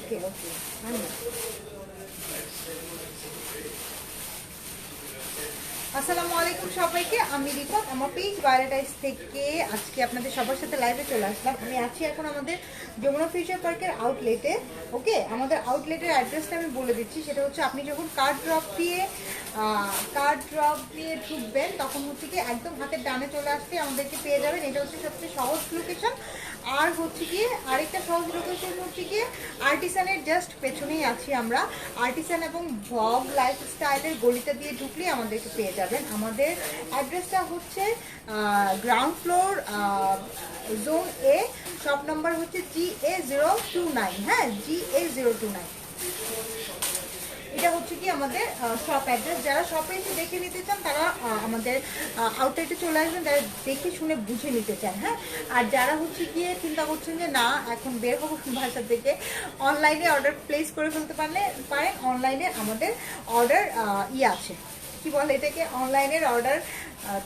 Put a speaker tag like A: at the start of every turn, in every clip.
A: ওকে ওকে। আসসালামু আলাইকুম সবাইকে, আমি রিপোর্ট আমার পেজ ভায়োলেটাইজ থেকে আজকে আপনাদের সবার সাথে লাইভে চলে আসলাম। আমি আছি এখন আমাদের যমুনা ফিউচার পার্কের আউটলেটে। ওকে, আমাদের আউটলেটের অ্যাড্রেসটা আমি বলে দিচ্ছি। সেটা হচ্ছে আপনি যখন কার্ড ড্রপ দিয়ে ঢুকবেন তখন হচ্ছে কি একদম হাতের ডানে চলে আসতে আমাদেরকে পেয়ে যাবেন। এটা হচ্ছে সবচেয়ে সহজ লোকেশন। আর হচ্ছে কি আরেকটা সহজ লোকেশন হচ্ছে কি আর্টিসানের জাস্ট পেছনেই আছি আমরা। আর্টিসান এবং ভগ লাইফস্টাইলের গলিটা দিয়ে ঢুকলে আমাদেরকে পেয়ে যাবেন। আমাদের অ্যাড্রেসটা হচ্ছে গ্রাউন্ড ফ্লোর, জোন এ, শপ নাম্বার হচ্ছে GA029। হ্যাঁ, GA029। এটা হচ্ছে কি আমাদের শপ অ্যাড্রেস। যারা শপে এসে দেখে নিতে চান তারা আমাদের আউটলেটে চলে আসবেন, যারা দেখে শুনে বুঝে নিতে চান। হ্যাঁ, আর যারা হচ্ছে গিয়ে চিন্তা করছেন যে না এখন বের হবো বাসা থেকে, অনলাইনে অর্ডার প্লেস করে ফেলতে পারেন। অনলাইনে আমাদের অর্ডার আছে, কি বলে এটাকে, অনলাইনের অর্ডার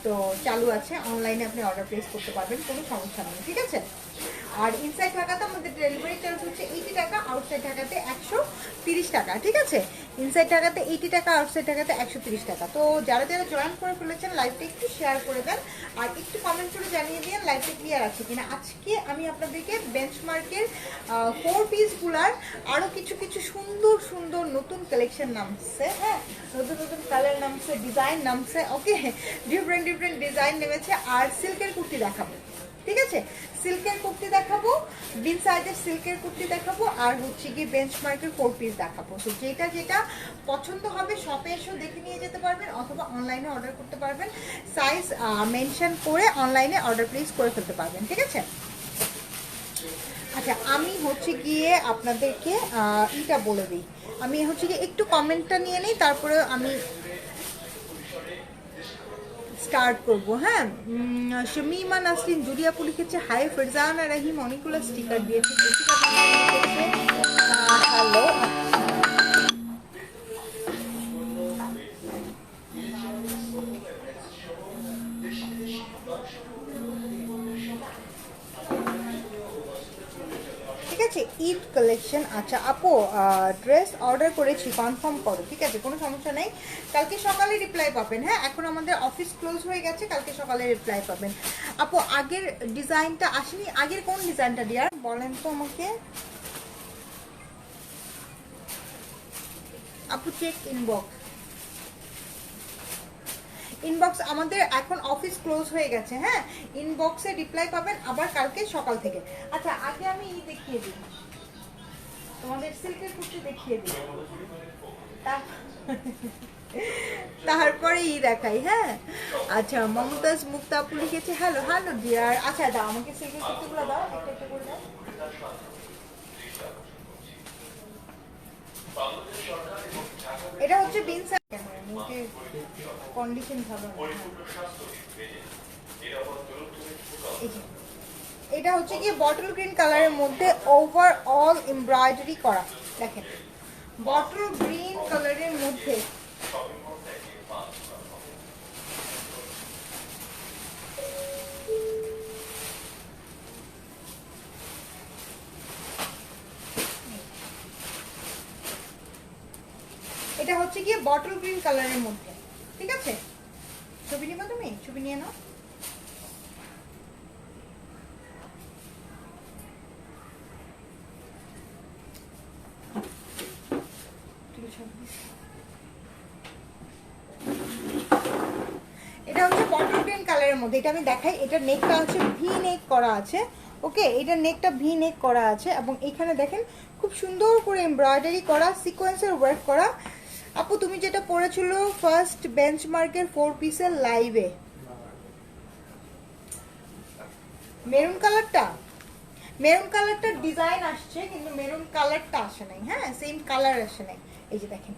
A: তো চালু আছে। অনলাইনে আপনি অর্ডার প্লেস করতে পারবেন, কোনো সমস্যা নেই, ঠিক আছে। আর ইনসাইড ঢাকাতে আমাদের ডেলিভারি চার্জ হচ্ছে 80 টাকা, আউটসাইড ঢাকাতে 130 টাকা, ঠিক আছে। ইনসাইড ঢাকাতে 80 টাকা, আউটসাইড ঢাকাতে 130 টাকা। তো যারা যারা জয়েন করে ফেলেছেন লাইভটা একটু শেয়ার করে দেন আর একটু কমেন্ট করে জানিয়ে দিন লাইভটা ক্লিয়ার আছে কিনা। আজকে আমি আপনাদেরকে বেঞ্চমার্কের 4 পিসগুলার আরও কিছু কিছু সুন্দর সুন্দর নতুন কালেকশন নামছে। হ্যাঁ, নতুন নতুন কালার নামছে, ডিজাইন নামছে। ওকে, ডিফারেন্ট ডিফারেন্ট ডিজাইন নেমেছে। আর সিল্কের কুর্তি দেখাবো, ঠিক আছে। সিল্কের কুর্তি দেখাবো, বিন সাইজের সিল্কের কুর্তি দেখাবো, আর হচ্ছে গিয়ে বেঞ্চমার্কের 4 পিস দেখাবো। তো যেটা যেটা পছন্দ হবে শপে এসেও দেখে নিয়ে যেতে পারবেন অথবা অনলাইনে অর্ডার করতে পারবেন। সাইজ মেনশন করে অনলাইনে অর্ডার প্লেস করে ফেলতে পারবেন, ঠিক আছে। আচ্ছা, আমি হচ্ছে গিয়ে আপনাদেরকে এটা বলে দিই। আমি হচ্ছে গিয়ে একটু কমেন্টটা নিয়ে নিই, তারপরে আমি স্টার্ট করবো। হ্যাঁ, শমিমা নাসরিন জুরিয়াপু লিখেছে হাই, ফেরজানা রহিম অনেকগুলো স্টিকার দিয়েছে। হ্যালো, ঠিক আছে, ঈদ কালেকশন। আচ্ছা আপু, ড্রেস অর্ডার করেছি, কনফার্ম করো, ঠিক আছে, কোনো সমস্যা নেই। কালকে সকালে রিপ্লাই পাবেন। হ্যাঁ, এখন আমাদের অফিস ক্লোজ হয়ে গেছে, কালকে সকালে রিপ্লাই পাবেন। আপু আগের ডিজাইনটা আসেনি, আগের কোন ডিজাইনটা ডিয়ার বলেন তো আমাকে। আপু চেক ইনবক্স আমাদের এখন অফিস ক্লোজ হয়ে গেছে। হ্যাঁ, ইনবক্সে রিপ্লাই পাবেন আবার কালকে সকাল থেকে। আচ্ছা, আগে আমি দেখিয়ে দিই, তোমাদের সিল্কের কুর্তি দেখিয়ে দিই, তারপরে দেখাই। হ্যাঁ, আচ্ছা, মমতাজ মুক্তা আপু লিখেছে হ্যালো হ্যালো ডিয়ার। আচ্ছা দাও আমাকে সিল্কের কুর্তিগুলো দাও, একটা একটা করে দাও। এটা হচ্ছে বিনসা, কন্ডিশন ভালো না। এটা হচ্ছে কি বটল গ্রিন কালারের মধ্যে ওভারঅল এমব্রয়ডারি করা, দেখেন বটল গ্রিন কালারের মধ্যে। এটা হচ্ছে কি বটল গ্রিন কালারের মধ্যে, ঠিক আছে। ছবি নিবা, তুমি ছবি নিয়ে নাও। এটা হচ্ছে বটল গ্রিন কালারের মধ্যে, এটা আমি দেখাই। এটা নেকটা হচ্ছে ভি নেক করা আছে। ওকে, এটা নেকটা ভি নেক করা আছে এবং এখানে দেখেন খুব সুন্দর করে এমব্রয়ডারি করা, সিকোয়েন্সের ওয়ার্ক করা। আপু তুমি যেটা পরেছিল ফার্স্ট বেঞ্চমার্কের 4 পিসের লাইভে, মেরুন কালারটা ডিজাইন আসছে কিন্তু মেরুন কালারটা আসে নাই। হ্যাঁ, সেম কালার আসে নাই। এই যে দেখেন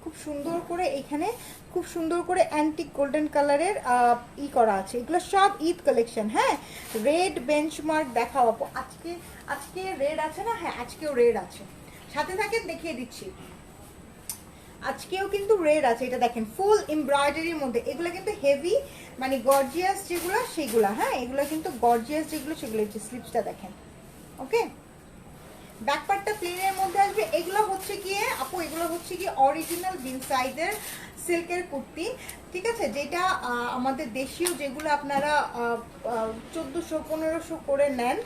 A: খুব সুন্দর করে এখানে খুব সুন্দর করে অ্যান্টিক গোল্ডেন কালারের করা আছে। এগুলো সব ঈদ কালেকশন। হ্যাঁ, রেড বেঞ্চমার্ক দেখাও আপু। আজকে রেড আছে না? হ্যাঁ, আজকেও রেড আছে, সাথে থাকেন দেখিয়ে দিচ্ছি। আজকেও কিন্তু রেড আছে, এটা দেখেন ফুল এমব্রয়ডারির মধ্যে। এগুলো কিন্তু হেভি মানে গর্জিয়াস যেগুলো সেগুলো। হ্যাঁ, এগুলো কিন্তু গর্জিয়াস যেগুলো সেগুলো। যে স্লিপসটা দেখেন, ওকে ব্যাক পার্টটা প্লেনের মধ্যে আসবে। এগুলো হচ্ছে গিয়ে আপু, এগুলো হচ্ছে গিয়ে অরিজিনাল বিনসাইডের সিল্কের কুর্তি, ঠিক আছে, যেটা আমাদের দেশীয় যেগুলো আপনারা 1400-1500 করে নেন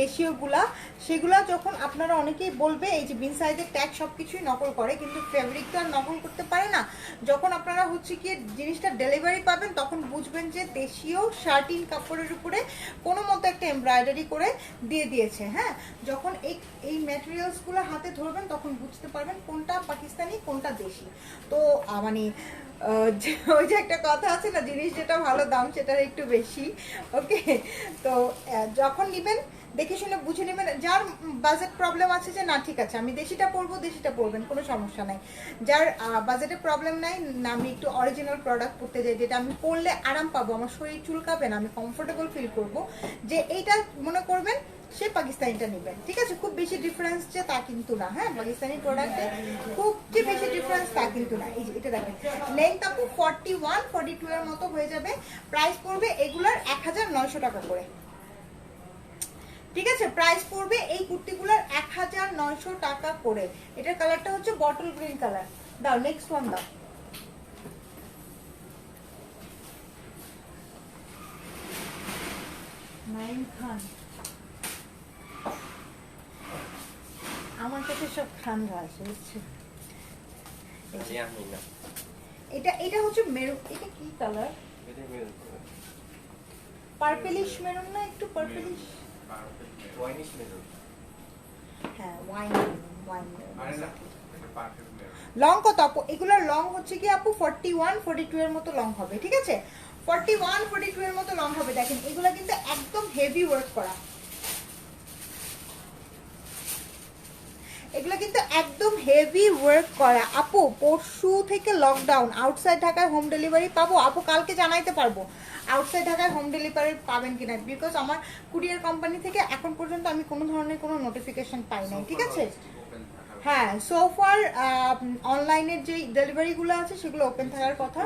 A: দেশীয়গুলা, সেগুলা যখন আপনারা অনেকেই বলবে এই যে বিনসাইডের ট্যাগ সব কিছুই নকল করে, কিন্তু ফেব্রিক তো আর নকল করতে পারে না। যখন আপনারা হচ্ছে কি জিনিসটা ডেলিভারি পাবেন তখন বুঝবেন যে দেশীয় শার্টিন কাপড়ের উপরে কোনো মতো একটা এমব্রয়ডারি করে দিয়ে দিয়েছে। হ্যাঁ, যখন এই ম্যাটেরিয়ালসগুলো হাতে ধরবেন তখন বুঝতে পারবেন কোনটা পাকিস্তানি কোনটা দেশি। তো মানে ওই যে একটা কথা আছে না, জিনিস যেটা ভালো দাম সেটার একটু বেশি। ওকে, তো যখন নেবেন দেখে শুনে বুঝে নেবেন। যার বাজেট প্রবলেম আছে যে না ঠিক আছে আমি দেশিটা পরবো, দেশিটা পরবেন, কোনো সমস্যা নাই। যার বাজেটে প্রবলেম নাই, না আমি একটু অরিজিনাল প্রোডাক্ট পরতে যাই যেটা আমি পরলে আরাম পাবো, আমার শরীর চুলকাবে না, আমি কমফোর্টেবল ফিল করবো, যে এইটা মনে করবেন সে পাকিস্তানিটা নেবেন। ঠিক আছে, খুব বেশি ডিফারেন্স যে তা কিন্তু না। হ্যাঁ, পাকিস্তানি প্রোডাক্টে খুব যে বেশি ডিফারেন্স তা কিন্তু না। এই যে এটা দেখেন, লেন্থ আপু 41-42 এর মতো হয়ে যাবে। প্রাইস পড়বে এগুলার 1900 টাকা করে। ঠিক আছে, প্রাইস পড়বে এই কুর্তিগুলোর 1900 টাকা করে। এটার কালারটা হচ্ছে বটল গ্রিন কালার। দাও নেক্সট ওয়ান দাও। নাইম খান, আমার কাছে সব খানরা আসে বুঝছো। এটা হচ্ছে মেরুন, এটা কি কালার? পার্পলিশ মেরুন না, একটু পার্পলিশ,
B: ওয়াইনিশ মেরুন।
A: হ্যাঁ ওয়াইন লং কত আপু? এগুলোর লং হচ্ছে কি আপু 41-42 এর মতো লং হবে। ঠিক আছে, 41-42 এর মতো লং হবে। দেখেন এগুলো কিন্তু একদম হেভি ওয়ার্ক করা, এগুলো কিন্তু একদম হেভি ওয়ার্ক করা। আপু পরশু থেকে লকডাউন, আউটসাইড ঢাকায় হোম ডেলিভারি পাবো? আপু কালকে জানাইতে পারবো আউটসাইড ঢাকায় হোম ডেলিভারি পাবেন কিনা, বিকজ আমার কুরিয়ার কোম্পানি থেকে এখন পর্যন্ত আমি কোনো ধরনের কোনো নোটিফিকেশন পাই নাই। ঠিক আছে, হ্যাঁ সো ফার অনলাইনের যে ডেলিভারিগুলো আছে সেগুলো ওপেন থাকার কথা,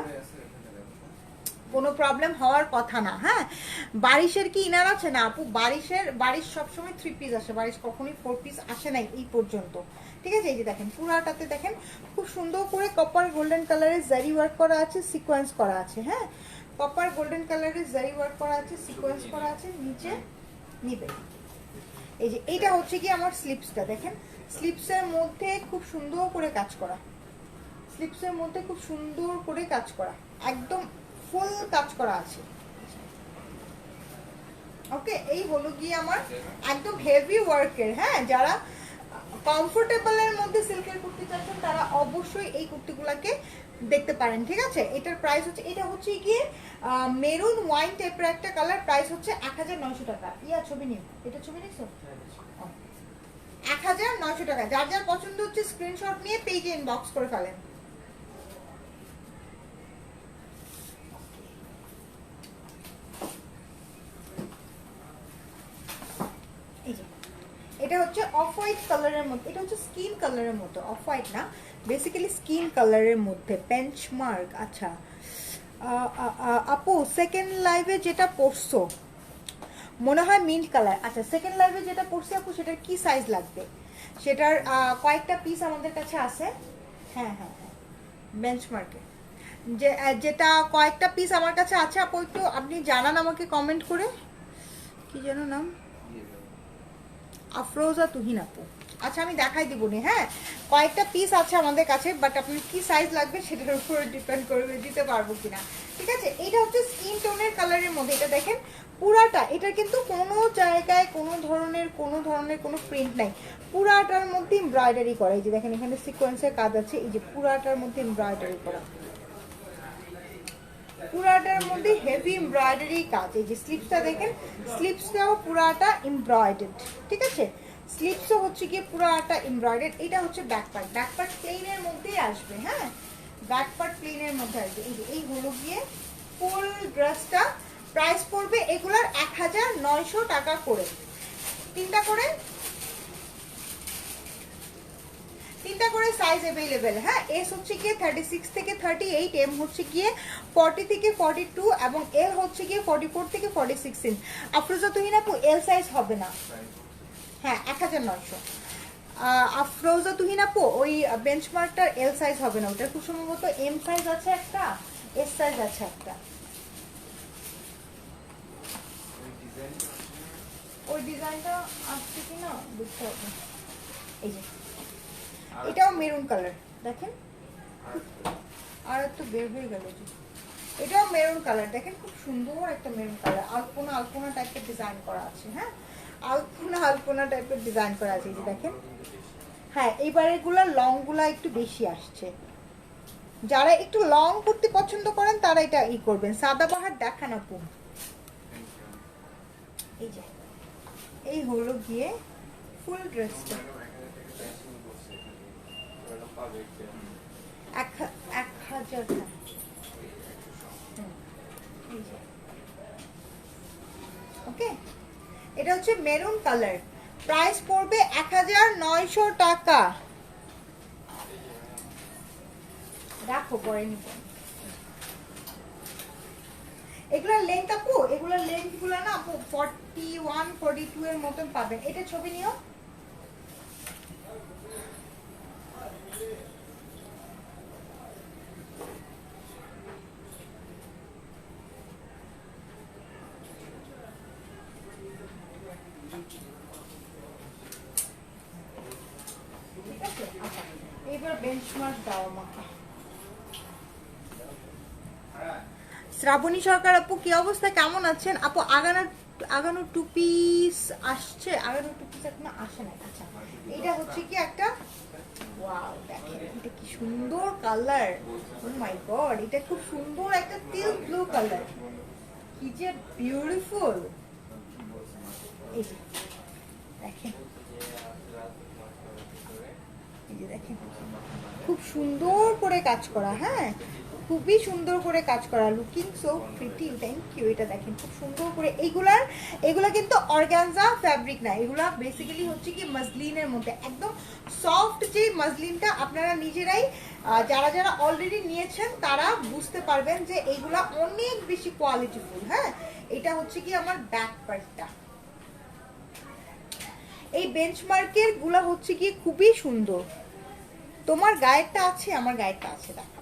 A: কোনো প্রবলেম হওয়ার কথা না। হ্যাঁ, বারিশের কি ইনার আছে না আপু? বারিশ সবসময় 3 পিস আসে, বারিশ কখনোই 4 পিস আসে নাই এই পর্যন্ত। ঠিক আছে, এই যে দেখেন পুরাটাতে দেখেন খুব সুন্দর করে কপার গোল্ডেন কালারের জারি ওয়ার্ক করা আছে, সিকোয়েন্স করা আছে। হ্যাঁ, কপার গোল্ডেন কালারের জারি ওয়ার্ক করা আছে, সিকোয়েন্স করা আছে, নিচে নিবে। এই যে এইটা হচ্ছে কি আমার স্লিপসটা দেখেন, স্লিপসের মধ্যে খুব সুন্দর করে কাজ করা, স্লিপসের মধ্যে খুব সুন্দর করে কাজ করা, একদম ফুল কাজ করা আছে। ওকে, এই হলো গিয়ে আমার একদম হেভি ওয়ার্কের। হ্যাঁ, যারা কমফোর্টেবলের মধ্যে সিল্কের কুর্তি চাচ্ছেন তারা অবশ্যই এই কুর্তিগুলোকে দেখতে পারেন। ঠিক আছে, এটার প্রাইস হচ্ছে, এটা হচ্ছে গিয়ে মেরুন ওয়াইন টাইপের একটা কালার, প্রাইস হচ্ছে 1900 টাকা। ইয়া ছবি নিও, এটা ছবি নিছো 1900 টাকা। যার যার পছন্দ হচ্ছে স্ক্রিনশট নিয়ে পেজে ইনবক্স করে ফেলেন। এটা হচ্ছে অফ হোয়াইট কালারের মধ্যে, এটা হচ্ছে স্কিন কালারের মতো, অফ হোয়াইট না, বেসিক্যালি স্কিন কালারের মধ্যে বেঞ্চমার্ক। আচ্ছা আপু সেকেন্ড লাইভে যেটা পড়ছো মনে হয় মিন্ট কালার। আচ্ছা সেকেন্ড লাইভে যেটা পড়ছি আপু সেটার কি সাইজ লাগবে? সেটার কয়েকটা পিস আমাদের কাছে আছে। হ্যাঁ হ্যাঁ হ্যাঁ, বেঞ্চমার্কে যেটা কয়েকটা পিস আমার কাছে আছে আপু, একটু আপনি জানান আমাকে কমেন্ট করে, কি যেন নাম, আফরোজা তুহিন আপু। আচ্ছা আমি দেখাই দিব নি। হ্যাঁ, কয়েকটা পিস আছে আমাদের কাছে, বাট আপনার কি সাইজ লাগবে সেটার উপর ডিপেন্ড করবে দিতে পারবো কিনা। ঠিক আছে, এটা হচ্ছে স্কিন টোনের কালারের মধ্যে। এটা দেখেন পুরাটা, এটা কিন্তু কোনো জায়গায় কোনো ধরনের কোনো প্রিন্ট নাই, পুরাটার মধ্যে এমব্রয়ডারি করা। এই যে দেখেন এখানে সিকোয়েন্সের কাজ আছে, এই যে পুরাটার মধ্যে এমব্রয়ডারি করা, পুরাটার মধ্যে হেভি এমব্রয়ডারি কাজ। এই যে স্লিপসটা দেখেন, স্লিপসটাও পুরাটা এমব্রয়ডার্ড। ঠিক আছে, স্লিপসও হচ্ছে গিয়ে পুরাটা এমব্রয়ডার্ড। এটা হচ্ছে ব্যাক পার্ট, ব্যাক পার্ট প্লেনের মধ্যেই আসবে। হ্যাঁ, ব্যাক পার্ট প্লেনের মধ্যে আসবে। এই যে এই হলো গিয়ে ফুল ড্রেসটা। প্রাইস পড়বে এগুলার 1900 টাকা করে। তিনটা করে সাইজ अवेलेबल। হ্যাঁ, এস হচ্ছে গিয়ে 36 থেকে 38, এম হচ্ছে গিয়ে 40 থেকে 42 এবং এল হচ্ছে গিয়ে 44 থেকে 46 ইঞ্চ। আফরোজা তুহিন আপু এল সাইজ হবে না। হ্যাঁ 1900। আফরোজা তুহিন আপু, ওই বেঞ্চমার্কটার এল সাইজ হবে না, ওটা খুব সম্ভবত এম সাইজ আছে একটা, এস সাইজ আছে একটা। ওই ডিজাইনটা আসছে কি না বুঝতে হবে। এই যে এটাও মেরুন কালার দেখেন, আর একটু বের হয়ে গেল যে, এটাও মেরুন কালার দেখেন, খুব সুন্দর একটা মেরুন কালার, আলপনা আলপনা টাইপের ডিজাইন করা আছে। হ্যাঁ, আলপনা আলপনা টাইপের ডিজাইন করা আছে, এই যে দেখেন। হ্যাঁ, এইবারেগুলো লংগুলা একটু বেশি আসছে, যারা একটু লং করতে পছন্দ করেন তারা এটা ই করবেন। সাদাবাহার দেখান আপু, এই যে এই হলো গিয়ে ফুল ড্রেসটা, 1000। ওকে, এটা হচ্ছে মেরুন কালার, প্রাইস পড়বে 1900 টাকা। রাখো পরে নিব। এগুলোর লেন্থ আপু, এগুলোর লেন্থ গুলো না আপু 41 42 এর মতন পাবেন। এটা ছবি নিও। ঠিক আছে, আচ্ছা এবার বেঞ্চমার্ক দাও আমাকে। শ্রাবণী সরকার আপু, কি অবস্থা, কেমন আছেন আপু? আগানো টু পিস আসছে, আগানো টু পিস এখনো আসে না। আচ্ছা, এটা হচ্ছে কি একটা, ওয়াও দেখেন এটা কি সুন্দর কালার, ও মাই গড, এটা খুব সুন্দর একটা টিল ব্লু কালার, কি যে বিউটিফুল। এই যে দেখেন, এই যে দেখেন খুব সুন্দর করে কাজ করা। হ্যাঁ, খুবই সুন্দর করে কাজ করা, looking so pretty, thank you. এটা দেখেন খুব সুন্দর করে, এগুলা কিন্তু অর্গানজা ফ্যাব্রিক না, এগুলা বেসিক্যালি হচ্ছে কি মাসলিনের মধ্যে, একদম সফট যে মাসলিনটা, আপনারা নিজেরাই যারা যারা অলরেডি নিয়েছেন তারা বুঝতে পারবেন যে এইগুলা অনেক বেশি কোয়ালিটিফুল। হ্যাঁ, এটা হচ্ছে কি আমার ব্যাক পার্টটা, এই বেঞ্চমার্কের গুলা হচ্ছে কি খুবই সুন্দর। তোমার গায়েরটা আছে, আমার গায়েরটা আছে, দেখা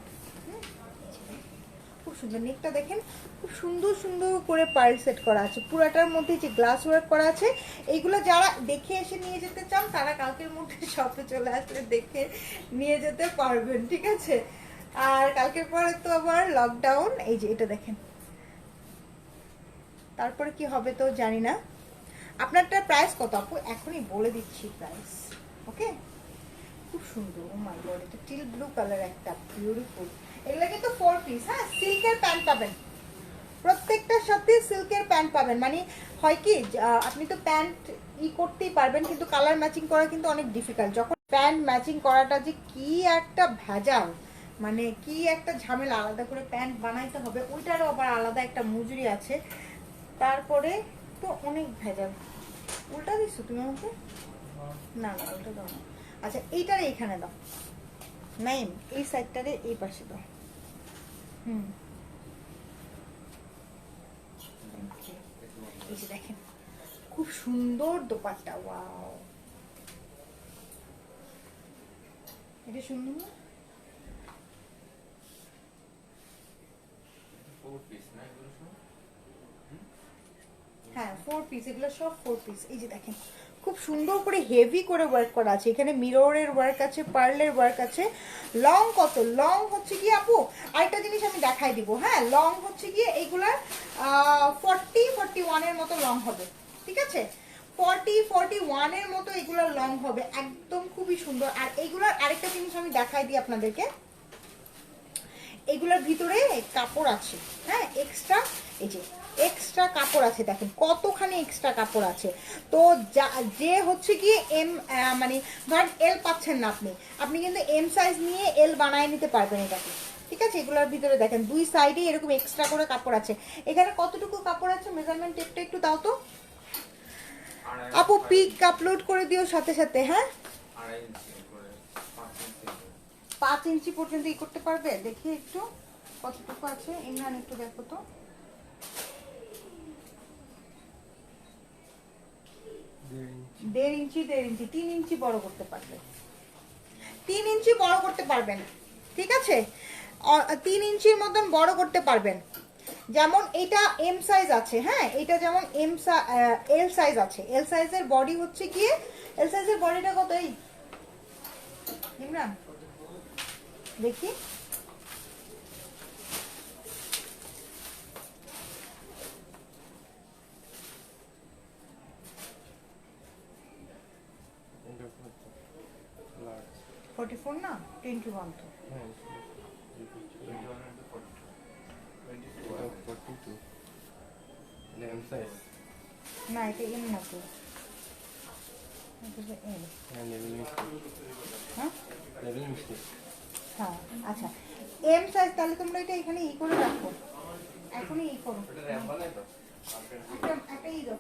A: খুব সুন্দর। নেকটা দেখেন খুব সুন্দর সুন্দর করে পার্ল সেট করা আছে, পুরাটার মধ্যে যে গ্লাস ওয়ার্ক করা আছে। এইগুলো যারা দেখে এসে নিয়ে যেতে চান তারা কালকের মধ্যে শপে চলে আসলে দেখে নিয়ে যেতে পারবেন, ঠিক আছে। আর কালকের পরে তো আবার লকডাউন। এই যে এটা দেখেন, তারপরে কি হবে তো জানি না। আপনারটার প্রাইস কত আপু? এখনই বলে দিচ্ছি প্রাইস। ওকে, খুব সুন্দর, ও মাই গড, এটা টিল ব্লু কালার, একটা বিউটিফুল। এগুলো কিন্তু 4 পিস। হ্যাঁ, সিল্কের প্যান্ট পাবেন, প্রত্যেকটার সাথে সিল্কের প্যান্ট পাবেন। মানে হয় কি, আপনি তো প্যান্ট করতেই পারবেন, কিন্তু কালার ম্যাচিং করা কিন্তু অনেক ডিফিকাল্ট। যখন প্যান্ট ম্যাচিং করাটা যে কি একটা ভেজাল, মানে কি একটা ঝামেলা, আলাদা করে প্যান্ট বানাইতে হবে, ওইটারও আবার আলাদা একটা মজুরি আছে, তারপরে তো অনেক ভেজাল। উল্টা দিচ্ছ তুমি আমাকে? না না, উল্টা দাও না। আচ্ছা, এইটারে এইখানে দাও, নাইম এই সাইডটারে এই পাশে দাও। এই যে দেখেন খুব সুন্দর দোপাট্টা, ওয়াও, এটা সুন্দর না? হ্যাঁ, 4 পিস, এগুলো সব 4 পিস। এই যে দেখেন খুব সুন্দর করে হেভি করে ওয়ার্ক করা আছে, এখানে মিররের ওয়ার্ক আছে, পার্লের ওয়ার্ক আছে। লং কত? লং হচ্ছে কি আপু, আরেকটা জিনিস আমি দেখাই দিব। হ্যাঁ, লং হচ্ছে কি এইগুলার 40-41 এর মতো লং হবে, ঠিক আছে, 40-41 এর মতো এগুলার লং হবে, একদম খুবই সুন্দর। আর এইগুলার আরেকটা জিনিস আমি দেখাই দিই আপনাদেরকে, এগুলোর ভিতরে কাপড় আছে। হ্যাঁ, এক্সট্রা, এই যে এক্সট্রা কাপড় আছে, দেখেন কতখানি এক্সট্রা কাপড় আছে। তো যে হচ্ছে কি এম, মানে ধরেন এল পাচ্ছেন না আপনি, আপনি কিন্তু এম সাইজ নিয়ে এল বানায় নিতে পারবেন এটাকে, ঠিক আছে। এগুলোর ভিতরে দেখেন দুই সাইডে এরকম এক্সট্রা করে কাপড় আছে। এখানে কতটুকু কাপড় আছে, মেজারমেন্ট টেপটা একটু দাও তো আপু, পিক আপলোড করে দিও সাথে সাথে। হ্যাঁ, 5 ইঞ্চি পর্যন্ত ই করতে পারবে, দেখি একটু কতটুকু আছে। ইমরান একটু দেখো তো, 1.5 ইঞ্চি 3 ইঞ্চি বড় করতে পারবেন, 3 ইঞ্চি বড় করতে পারবেন, ঠিক আছে? 3 ইঞ্চির মতন বড় করতে পারবেন। যেমন এটা এম সাইজ আছে, হ্যাঁ, এটা যেমন এল সাইজ আছে। এল সাইজের বডি হচ্ছে গিয়ে, এল সাইজের বডিটা কত? এই ইমরান দেখি,
B: লার্জ
A: 44 না 21 তো।
B: হ্যাঁ 21 and 42 এম সাইজ
A: না এটা এম না তো, এটা এম।
B: হ্যাঁ লেভেল মিস্টেক,
A: হ্যাঁ
B: লেভেল মিস্টেক।
A: হ্যাঁ আচ্ছা, এম সাইজ। তাহলে তোমরা এটা এখানে ই করে রাখো, এখনই ই করো,
B: এটা র‍্যাম বানাই তো
A: একটা ই দাও।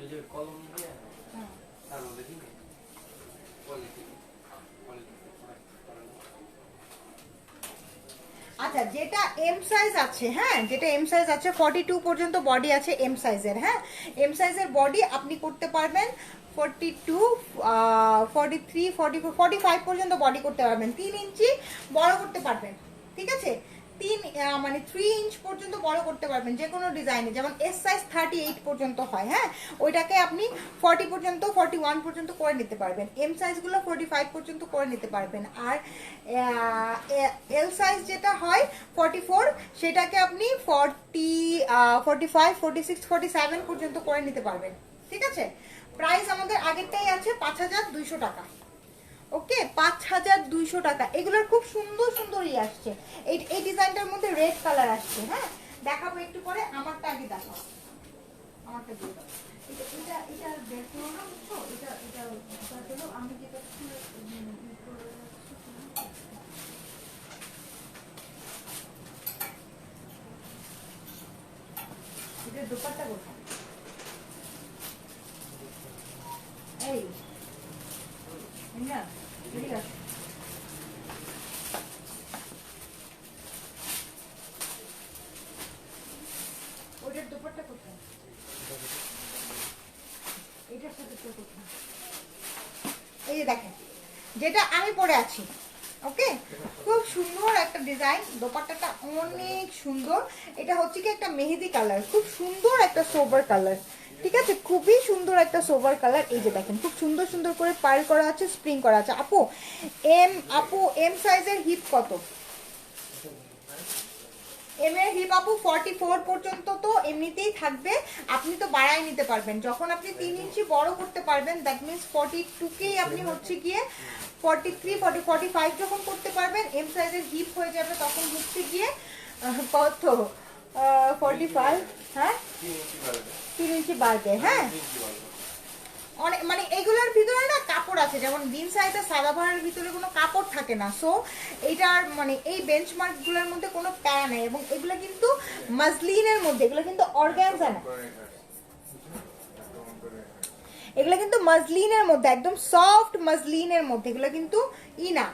B: এই যে কলম দিয়ে
A: হ্যাঁ
B: তার মধ্যে দিন কোয়ালিটি
A: আচ্ছা, যেটা এম সাইজ আছে, হ্যাঁ, যেটা এম সাইজ আছে 42 পর্যন্ত বডি আছে এম সাইজের। হ্যাঁ, এম সাইজের বডি আপনি করতে পারবেন 42, 43, 44, 45 পর্যন্ত বডি করতে পারবেন। 3 ইঞ্চি বড় করতে পারবেন, ঠিক আছে? 3 ইঞ্চ পর্যন্ত বড় করতে পারবেন যে কোনো ডিজাইনে। যেমন এস সাইজ 38 পর্যন্ত হয়, হ্যাঁ, ওইটাকে আপনি 40 পর্যন্ত 41 পর্যন্ত করে নিতে পারবেন। এম সাইজগুলো 45 পর্যন্ত করে নিতে পারবেন। আর এল সাইজ যেটা হয় 44, সেটাকে আপনি 45, 46, 47 পর্যন্ত করে নিতে পারবেন, ঠিক আছে? প্রাইস আমাদের আগেরটাই আছে 5200 টাকা। ওকে, 5200 টাকা। এগুলোর খুব সুন্দর সুন্দর ই আসছে। এই ডিজাইনটার মধ্যে রেড কালার আসছে, হ্যাঁ, দেখাবো একটু পরে। আমারটা আগে দেখাও, আমারটা দিয়ে দাও। এটা বের করো না, বুঝছো? এটা হলো আমি যেটা এটা দোপাট্টা কোথায়? এই না, ঠিক আছে। ওইটার দোপাট্টা কোথায়? এটার সাথে তো কোথায়? এই যে দেখেন, যেটা আমি পরে আছি, ওকে, খুব সুন্দর একটা ডিজাইন। দোপাট্টাটা অনেক সুন্দর। এটা হচ্ছে কি একটা মেহেদি কালার, খুব সুন্দর একটা সোবার কালার, ঠিক আছে? খুবই সুন্দর একটা সোবার কালার। এই যে দেখেন, খুব সুন্দর সুন্দর করে পার্ল করা আছে, স্প্রিং করা আছে। আপু এম সাইজের হিপ কত? এম এর হিপ আপু 44 পর্যন্ত তো এমনিতেই থাকবে, আপনি তো বাড়াই নিতে পারবেন। যখন আপনি 3 ইঞ্চি বড় করতে পারবেন, দ্যাট মিন্স 42 কেই আপনি হচ্ছে গিয়ে 43, 40, 45 যখন করতে পারবেন, এম সাইজের হিপ হয়ে যাবে তখন হচ্ছে গিয়ে কত 45, হ্যাঁ 3 ইঞ্চি বাড়বে, হ্যাঁ। অনেক মানে এগুলোর ভিতরে না কাপড় আছে, যেমন বিন সাইজের সাদাবাহারের ভিতরে কোনো কাপড় থাকে না। সো এইটার মানে এই বেঞ্চমার্কগুলোর মধ্যে কোনো প্যারা নেই। এবং এগুলো কিন্তু মাসলিনের মধ্যে, এগুলো কিন্তু অর্গানজা না, এগুলো কিন্তু মাসলিনের মধ্যে, একদম সফট মাসলিনের মধ্যে। এগুলো কিন্তু না,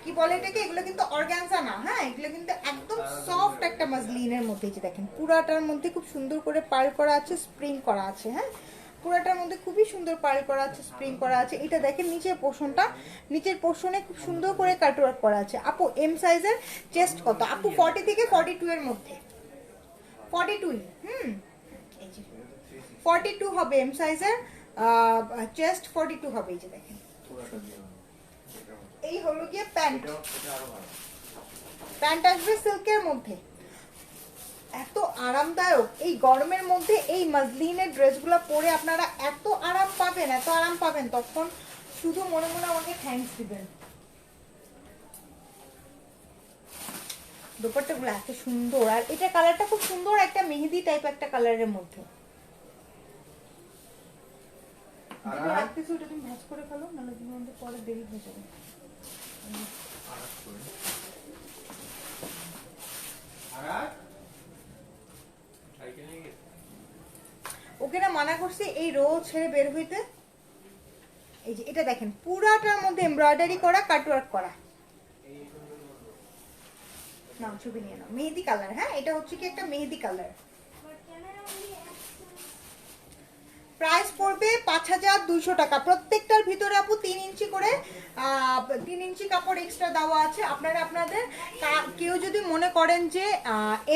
A: কি বলে এটাকে, এগুলো কিন্তু অর্গানজা না, হ্যাঁ, এগুলো কিন্তু একদম সফট একটা মাসলিনের মধ্যে। যে দেখেন, পুরাটার মধ্যে খুব সুন্দর করে পার্ল করা আছে, স্প্রিং করা আছে, হ্যাঁ, পুরাটার মধ্যে খুবই সুন্দর পার্ল করা আছে, স্প্রিং করা আছে। এটা দেখেন নিচের পোর্শনটা, নিচের পোর্শনে খুব সুন্দর করে কাটওয়ার্ক করা আছে। আপু এম সাইজের চেস্ট কত? আপু 40 থেকে 42 এর মধ্যে, 42, এই যে 42 হবে এম সাইজের, চেস্ট 42 হবে। এই যে দেখেন, এই হলো গিয়ে প্যান্ট। প্যান্ট আসবে সিল্কের মধ্যে, এত আরামদায়ক। এই গরমের মধ্যে এই মাসলিনের ড্রেসগুলো পরে আপনারা এত আরাম পাবেন, এত আরাম পাবেন, তখন শুধু মনে মনে আমাকে থ্যাঙ্কস দিবেন। দোপাট্টাগুলো এত সুন্দর, আর এটা কালারটা খুব সুন্দর, একটা মেহেদি টাইপ একটা কালারের মধ্যে। তুমি ভাজ করে ফেলো, নাহলে তুমি আমাদের পরে দেরি হয়ে যাবে। ওকে না মানা করছি এই রোল ছেড়ে বের হইতে। এই যে এটা দেখেন, পুরাটার মধ্যে এমব্রয়ডারি করা, কাটওয়ার্ক করা। নাও ছবি নিয়ে নাও, মেহেদি কালার, হ্যাঁ, এটা হচ্ছে কি একটা মেহেদি কালার। প্রাইস পড়বে 5200 টাকা। প্রত্যেকটার ভিতরে আপু 3 ইঞ্চি করে 3 ইঞ্চি কাপড় এক্সট্রা দেওয়া আছে। আপনারা আপনাদের কেউ যদি মনে করেন যে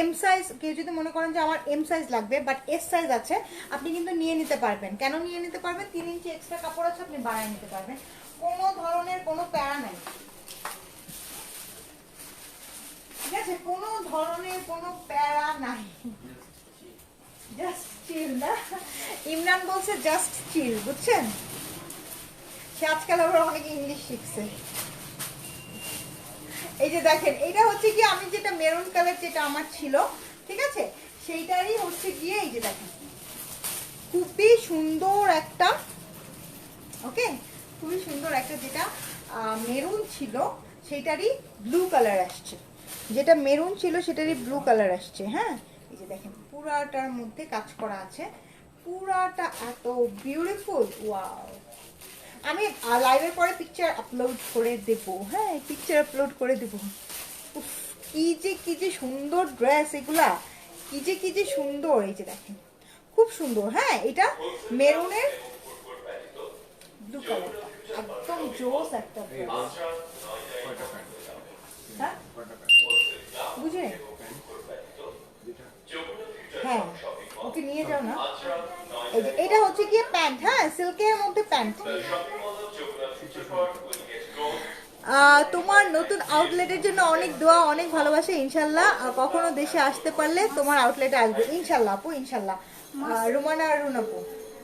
A: এম সাইজ, কেউ যদি মনে করেন যে আমার এম সাইজ লাগবে বাট এস সাইজ আছে, আপনি কিন্তু নিয়ে নিতে পারবেন। কেন নিয়ে নিতে পারবেন? 3 ইঞ্চি এক্সট্রা কাপড় আছে, আপনি বাড়ায় নিতে পারবেন, কোনো ধরনের কোনো প্যারা নাই, ঠিক আছে? কোনো ধরনের কোনো প্যারা নাই, জাস্ট চিল। না, ইমরান বলছে জাস্ট চিল, বুঝছেন? সে আজকাল আবার অনেক ইংলিশ শিখছে। এই যে দেখেন, এটা হচ্ছে কি আমি যেটা মেরুন কালার যেটা আমার ছিল, ঠিক আছে, সেইটারই হচ্ছে গিয়ে এই যে দেখেন খুবই সুন্দর একটা, ওকে, খুবই সুন্দর একটা যেটা মেরুন ছিল সেইটারই ব্লু কালার আসছে, যেটা মেরুন ছিল সেটারই ব্লু কালার আসছে। হ্যাঁ, এই যে দেখেন পুরাটার মধ্যে কাজ করা আছে, পুরাটা এত বিউটিফুল। ওয়াও, আমি লাইভের পরে পিকচার আপলোড করে দেব। হ্যাঁ, পিকচার আপলোড করে দেব। কি যে সুন্দর ড্রেস এগুলা, কি যে সুন্দর। এই যে দেখেন খুব সুন্দর। হ্যাঁ, এটা মেরুনের ব্লু কালার, একদম জোস একটা ড্রেস। হ্যাঁ, বুঝে, হ্যাঁ ওকে নিয়ে যাও না। এই যে এটা হচ্ছে কি প্যান্ট, হ্যাঁ সিল্কের মধ্যে প্যান্ট। তোমার নতুন আউটলেটের জন্য অনেক দোয়া, অনেক ভালোবাসা। ইনশাল্লাহ কখনো দেশে আসতে পারলে তোমার আউটলেটে আসবে ইনশাল্লাহ আপু, ইনশাল্লাহ। রুমানা আরুন আপু,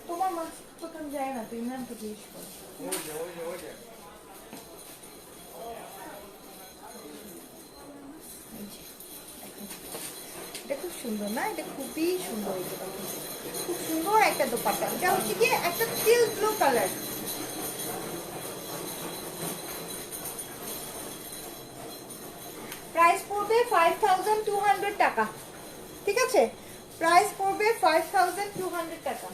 A: তোমার মাছ প্রথম যায় না তো, ইমরানকে জিজ্ঞেস করো। এটা খুব সুন্দর না? এটা খুবই সুন্দর, খুব সুন্দর একটা দোপাট্টা। এটা হচ্ছে কি একটা চিল ব্লু কালার। প্রাইস পড়বে 5200 টাকা, ঠিক আছে? প্রাইস পড়বে 5200 টাকা।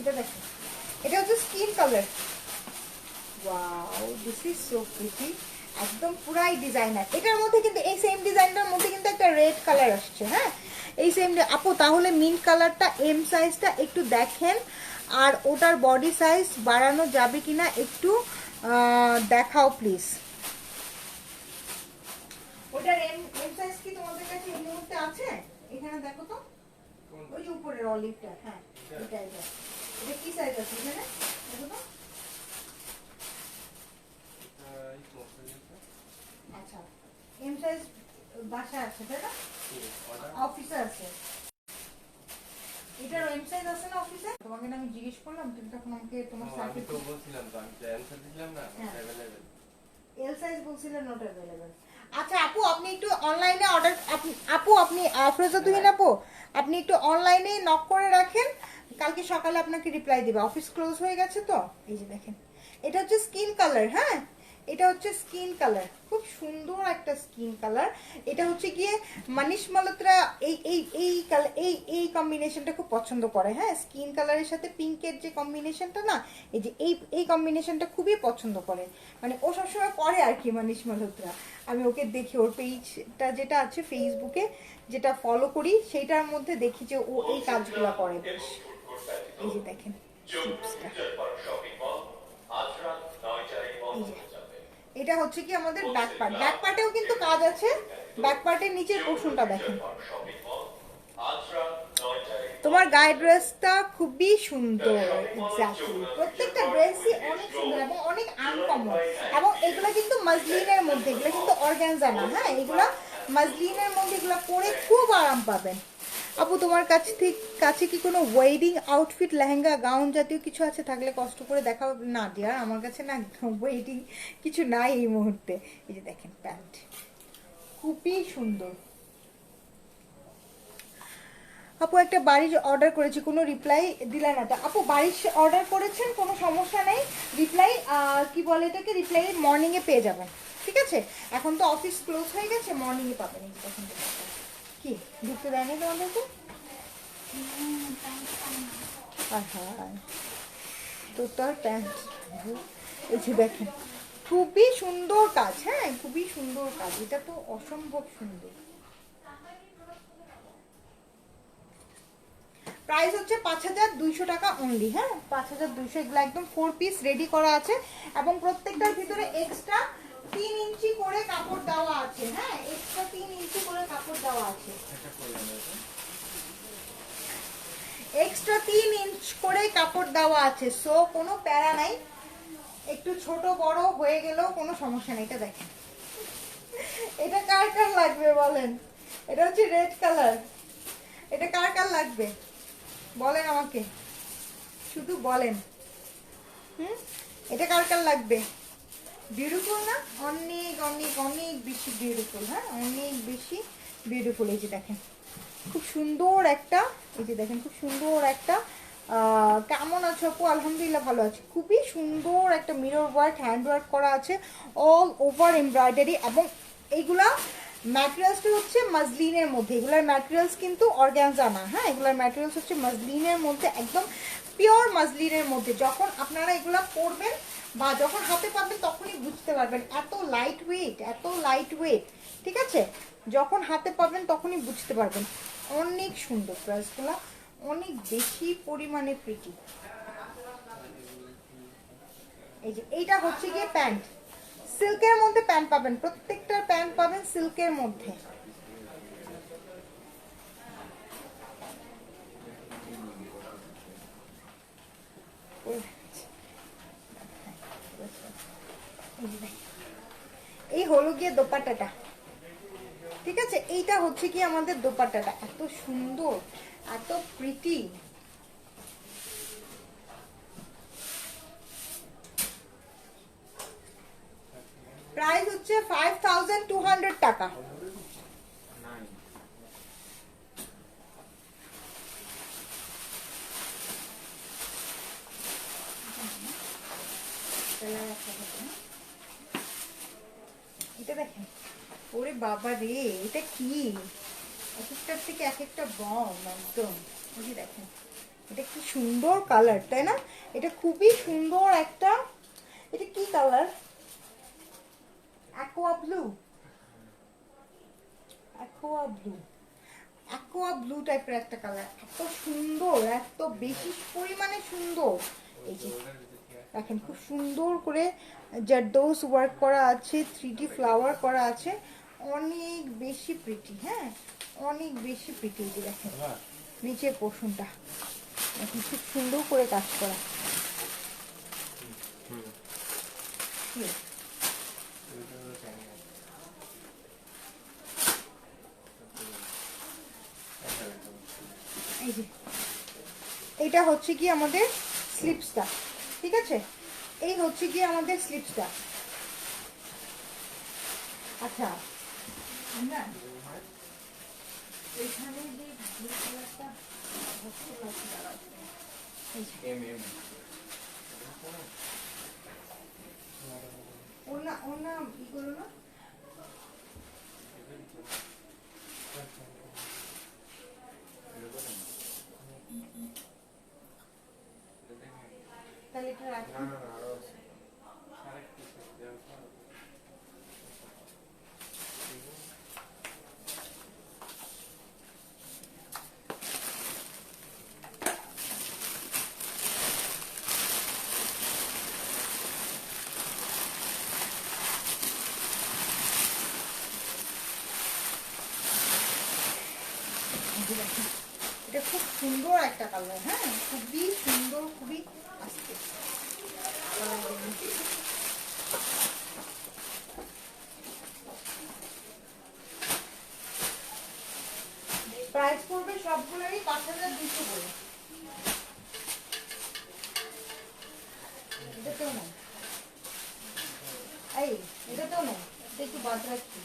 A: এটা দেখো, এটা হচ্ছে skin colour. Wow, this is so pretty, একদম পুরাই ডিজাইনার। এটার মধ্যে কিন্তু এই সেম ডিজাইনটার মধ্যে কিন্তু একটা রেড কালার আসছে। হ্যাঁ, এই সেম আপু, তাহলে মিন্ট কালারটা এম সাইজটা একটু দেখেন, আর ওটার বডি সাইজ বাড়ানো যাবে কিনা একটু দেখাও প্লিজ। ওটার এম সাইজ কি তোমাদের কাছে এই মুহূর্তে আছে? এখানে দেখো তো, ওই যে উপরের অলিভটা। হ্যাঁ, এটা কি সাইজ আছে এখানে দেখো তো। আচ্ছা, এম সাইজ বাসায় আছে তাই না? অফিসে আছে। এটার এম সাইজ আছে না অফিসে? তোমাকে না আমি জিজ্ঞেস করলাম, তুমি তখন আমাকে তোমার সার্ভিস
B: তো বলছিলাম, তো আমি অ্যানসার দিলাম না, अवेलेबल
A: এল সাইজ বলছিলেন, নট अवेलेबल। আচ্ছা আপু, আপনি একটু অনলাইনে অর্ডার, আপু আপনি আফরোজা তুহিন আপু, আপনি একটু অনলাইনে নক করে রাখেন, কালকে সকালে আপনাকে রিপ্লাই দিবে। অফিস ক্লোজ হয়ে গেছে তো। এই যে দেখেন, এটা হচ্ছে স্কিন কালার। হ্যাঁ, এটা হচ্ছে স্কিন কালার, খুব সুন্দর একটা স্কিন কালার। এটা হচ্ছে গিয়ে মানিশ মালহোত্রা এই এই এই কালার, এই কম্বিনেশনটা খুব পছন্দ করে। হ্যাঁ, স্কিন কালারের সাথে পিঙ্কের যে কম্বিনেশনটা না, এই যে এই কম্বিনেশনটা খুবই পছন্দ করে, মানে ও সবসময় করে আর কি মানিশ মালহোত্রা। আমি ওকে দেখি, ওর পেজটা যেটা আছে ফেসবুকে, যেটা ফলো করি, সেইটার মধ্যে দেখি যে ও এই কাজগুলো করে বেশ। এই যে দেখেন স্লিপসটা, এই যে এটা হচ্ছে কি আমাদের ব্যাক পার্ট। ব্যাক পার্টেও কিন্তু কাজ আছে, ব্যাক পার্টের নিচের পোর্শনটা দেখেন। তোমার গায়ে ড্রেসটা খুবই সুন্দর, এক্স্যাক্টলি প্রত্যেকটা ড্রেসই অনেক সুন্দর এবং অনেক আনকমন। এবং এগুলো কিন্তু মসলিনের মধ্যে, এগুলো কিন্তু অর্গানজা না। হ্যাঁ, এগুলো মসলিনের মধ্যে, এগুলো পরে খুব আরাম পাবেন। আপু তোমার কাছে কি কোনো ওয়েডিং আউটফিট, লেহেঙ্গা, গাউন জাতীয় কিছু আছে? থাকলে কষ্ট করে দেখাও। না ডিয়ার, আমার কাছে না ওয়েডিং কিছু নাই এই মুহূর্তে। এই যে দেখেন প্যান্ট, খুবই সুন্দর। আপু একটা বাড়ির অর্ডার করেছি, কোনো রিপ্লাই দিলেন না। আপু বাড়ির অর্ডার করেছেন, কোনো সমস্যা নেই, রিপ্লাই কি বলে এটাকে, রিপ্লাই মর্নিংয়ে পেয়ে যাবেন, ঠিক আছে? এখন তো অফিস ক্লোজ হয়ে গেছে, মর্নিংয়ে পাবেন। এই দেখেন কি ঢুকতে দেয়নি তোমাদেরকে? তো তার প্যান্ট, এই যে দেখেন খুবই সুন্দর কাজ, হ্যাঁ খুবই সুন্দর কাজ, এটা তো অসম্ভব সুন্দর। প্রাইস হচ্ছে 5200 টাকা অনলি, হ্যাঁ 5200। এগুলো একদম 4 পিস রেডি করা আছে এবং প্রত্যেকটার ভিতরে এক্সট্রা 3 ইঞ্চি করে কাপড় দেওয়া আছে, হ্যাঁ এক্সট্রা 3 ইঞ্চি করে কাপড় দেওয়া আছে, এক্সট্রা 3 ইঞ্চ করে কাপড় দেওয়া আছে। সো কোনো প্যারা নাই, একটু ছোট বড় হয়ে গেলেও কোনো সমস্যা নেই। এটা দেখেন, এটা কার কার লাগবে বলেন? এটা হচ্ছে রেড কালার, এটা কার কার লাগবে বলেন আমাকে, শুধু বলেন। এটা কার কার লাগবে? বিউটিফুল না? অনেক অনেক অনেক বেশি বিউটিফুল, হ্যাঁ অনেক বেশি বিউটিফুল। এই যে দেখেন খুব সুন্দর একটা, এই যে দেখেন খুব সুন্দর একটা, কেমন আছো আপু? আলহামদুলিল্লাহ ভালো আছি। খুবই সুন্দর একটা মিরর ওয়ার্ক, হ্যান্ড ওয়ার্ক করা আছে, অল ওভার এমব্রয়ডারি। এবং এইগুলা ম্যাটেরিয়ালসটা হচ্ছে মাজলিনের মধ্যে, এগুলার ম্যাটেরিয়ালস কিন্তু অর্গানজা না, হ্যাঁ এগুলার ম্যাটেরিয়ালস হচ্ছে মাজলিনের মধ্যে, একদম পিওর মাজলিনের মধ্যে। যখন আপনারা এগুলা পরবেন বা যখন হাতে পাবেন তখনই বুঝতে পারবেন এত লাইট ওয়েট, এত লাইট ওয়েট, ঠিক আছে? যখন হাতে পাবেন তখনই বুঝতে পারবেন। অনেক সুন্দর, প্রাইসগুলো অনেক বেশি পরিমাণে প্রিটি। এই যে এইটা হচ্ছে গিয়ে প্যান্ট, সিল্কের মধ্যে প্যান্ট পাবেন, প্রত্যেকটার প্যান্ট পাবেন সিল্কের মধ্যে। এই হলো গিয়ে দোপাট্টাটা, ঠিক আছে? এইটা হচ্ছে কি আমাদের দোপাট্টাটা, এত সুন্দর, এত প্রিটি। প্রাইস হচ্ছে 5200 টাকা। এটা দেখেন, ওরে বাবা রে, এটা কি এক একটার থেকে এক একটা বম একদম। এই যে দেখেন এটা কি সুন্দর কালার, তাই না? এটা খুবই সুন্দর একটা, এটা কি colour? Aqua blue, aqua blue, aqua blue টাইপের একটা কালার, এত সুন্দর, এত বেশি পরিমাণে সুন্দর। এই যে দেখেন খুব সুন্দর করে জারদৌস ওয়ার্ক করা আছে, 3D ফ্লাওয়ার করা আছে, অনেক বেশি প্রিটি, হ্যাঁ অনেক বেশি প্রিটি। এই যে দেখেন নিচের পোর্শনটা দেখেন খুব সুন্দর করে কাজ করা। এই যে এটা হচ্ছে কি আমাদের স্লিপসটা, ঠিক আছে? এই হচ্ছে কি আমাদের স্লিপসটা। আচ্ছা আমরা এখানে যে ব্লু কালারটা ওনা ওনা ই করো না, তাহলে এটা রাখি। এটা খুব সুন্দর একটা কালার, হ্যাঁ খুবই সুন্দর, খুবই আস্তে। প্রাইস পড়বে সবগুলোরই 5200 করে। এটাতেও না, এই এটাতেও না, এটা একটু বাদ রাখছি।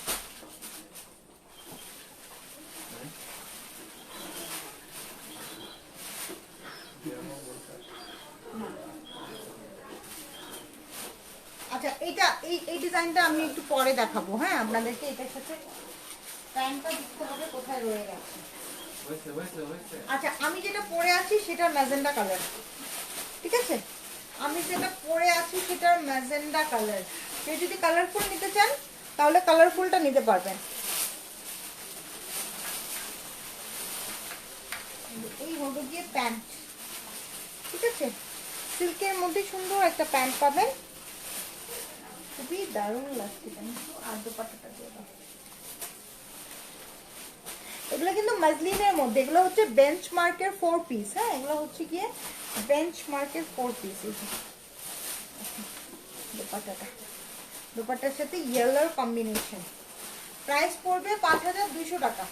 A: আচ্ছা এটা এই ডিজাইনটা আমি একটু পরে দেখাবো, হ্যাঁ আপনাদেরকে। এটার সাথে প্যান্টটা দেখতে হবে কোথায় রয়ে গেছে।
B: হয়েছে হয়েছে হয়েছে।
A: আচ্ছা, আমি যেটা পরে আছি সেটা ম্যাজেন্ডা কালার, ঠিক আছে? আমি যেটা পরে আছি সেটা ম্যাজেন্ডা কালার। কেউ যদি কালারফুল নিতে চান তাহলে কালারফুলটা নিতে পারবেন। এই হলো গিয়ে প্যান্ট, ঠিক আছে? সিল্কের মধ্যে সুন্দর একটা প্যান্ট পাবেন, খুবই দারুণ লাগছে কিন্তু। আর দোপাট্টাটা দিয়ে দাও। এগুলো কিন্তু মাসলিনের মধ্যে, এগুলো হচ্ছে বেঞ্চমার্কের 4 পিস। হ্যাঁ, এগুলো হচ্ছে গিয়ে বেঞ্চমার্কের 4 পিস। এই যে দোপাট্টাটা, দোপাট্টার সাথে ইয়েলোর কম্বিনেশন। প্রাইস পড়বে 5200 টাকা।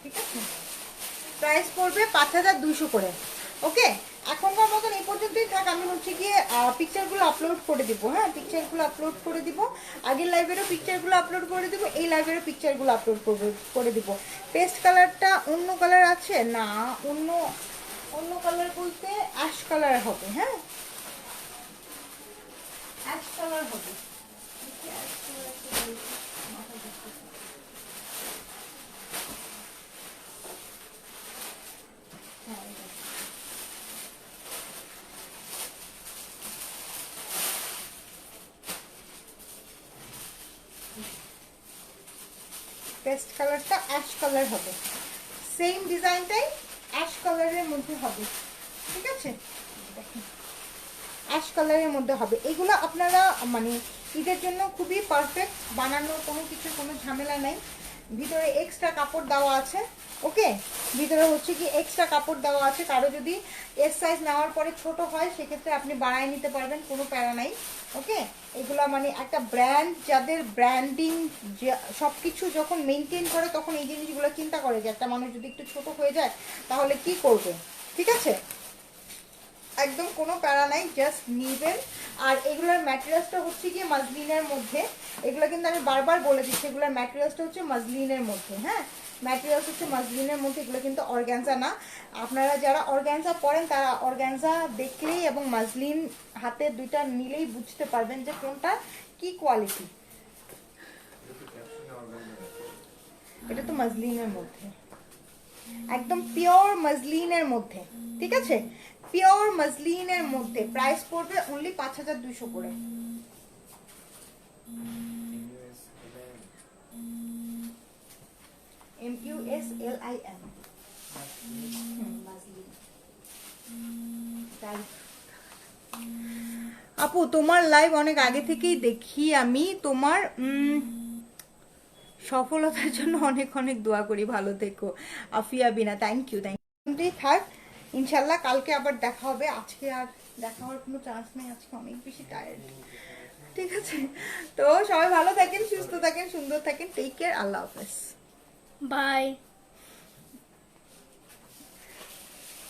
A: ঠিক আছে, প্রাইস পড়বে 5200 করে। ওকে, এখনকার মতন এই পর্যন্তই থাক। আমি হচ্ছে গিয়ে পিকচারগুলো আপলোড করে দিব। হ্যাঁ, পিকচারগুলো আপলোড করে দিব। আগের লাইভেরও পিকচারগুলো আপলোড করে দিব, এই লাইভেরও পিকচারগুলো আপলোড করে দিব। পেস্ট কালারটা অন্য কালার আছে না, অন্য অন্য কালার বলতে অ্যাশ কালার হবে। হ্যাঁ, অ্যাশ কালার হবে। পেস্ট কালারটা অ্যাশ কালার হবে, সেম ডিজাইনটাই অ্যাশ কালারের মধ্যে হবে। ঠিক আছে, দেখুন অ্যাশ কালারের মধ্যে হবে। এগুলো আপনারা মানে ঈদের জন্য খুবই পারফেক্ট, বানানোর কোনো কিছু কোনো ঝামেলা নাই। ভিতরে এক্সট্রা কাপড় দেওয়া আছে। ওকে, ভিতরে হচ্ছে কি এক্সট্রা কাপড় দেওয়া আছে। কারো যদি এস সাইজ নেওয়ার পরে ছোট হয় সেক্ষেত্রে আপনি বাড়ায় নিতে পারবেন, কোনো প্যারা নাই। ওকে, এগুলা মানে একটা ব্র্যান্ড, যাদের ব্র্যান্ডিং সব কিছু যখন মেনটেন করে তখন এই জিনিসগুলো চিন্তা করে যে একটা মানুষ যদি একটু ছোট হয়ে যায় তাহলে কি করবে। ঠিক আছে, একদম কোনো প্যারা নাই, জাস্ট নিবেন। আর এগুলোর ম্যাটেরিয়ালসটা হচ্ছে গিয়ে মাসলিনের মধ্যে। এগুলো কিন্তু আমি বারবার বলে দিচ্ছি, এগুলোর ম্যাটেরিয়ালসটা হচ্ছে মাসলিনের মধ্যে। হ্যাঁ, ম্যাটেরিয়ালস হচ্ছে মাসলিনের মধ্যে, এগুলো কিন্তু অর্গানজা না। আপনারা যারা অর্গানজা পরেন তারা অর্গানজা দেখলেই এবং মাসলিন হাতে দুইটা নিলেই বুঝতে পারবেন যে কোনটা কি কোয়ালিটি। এটা তো মাসলিনের মধ্যে, একদম পিওর মাসলিনের মধ্যে। ঠিক আছে, পিওর মাসলিনের মধ্যে। প্রাইস পড়বে অনলি 5200 করে। MUSLIN আপু, তোমার লাইভ অনেক আগে থেকেই দেখি আমি। তোমার সফলতার জন্য অনেক অনেক দোয়া করি, ভালো থেকো। আফিয়া বিনা, থ্যাংক ইউ থাক। ইনশাল্লাহ কালকে আবার দেখা হবে। আজকে আর দেখা হওয়ার কোনো চান্স নেই, আজকে অনেক বেশি টায়ার্ড। ঠিক আছে, তো সবাই ভালো থাকেন, সুস্থ থাকেন, সুন্দর থাকেন। টেক কেয়ার, আল্লাহ হাফেজ,
C: বাই।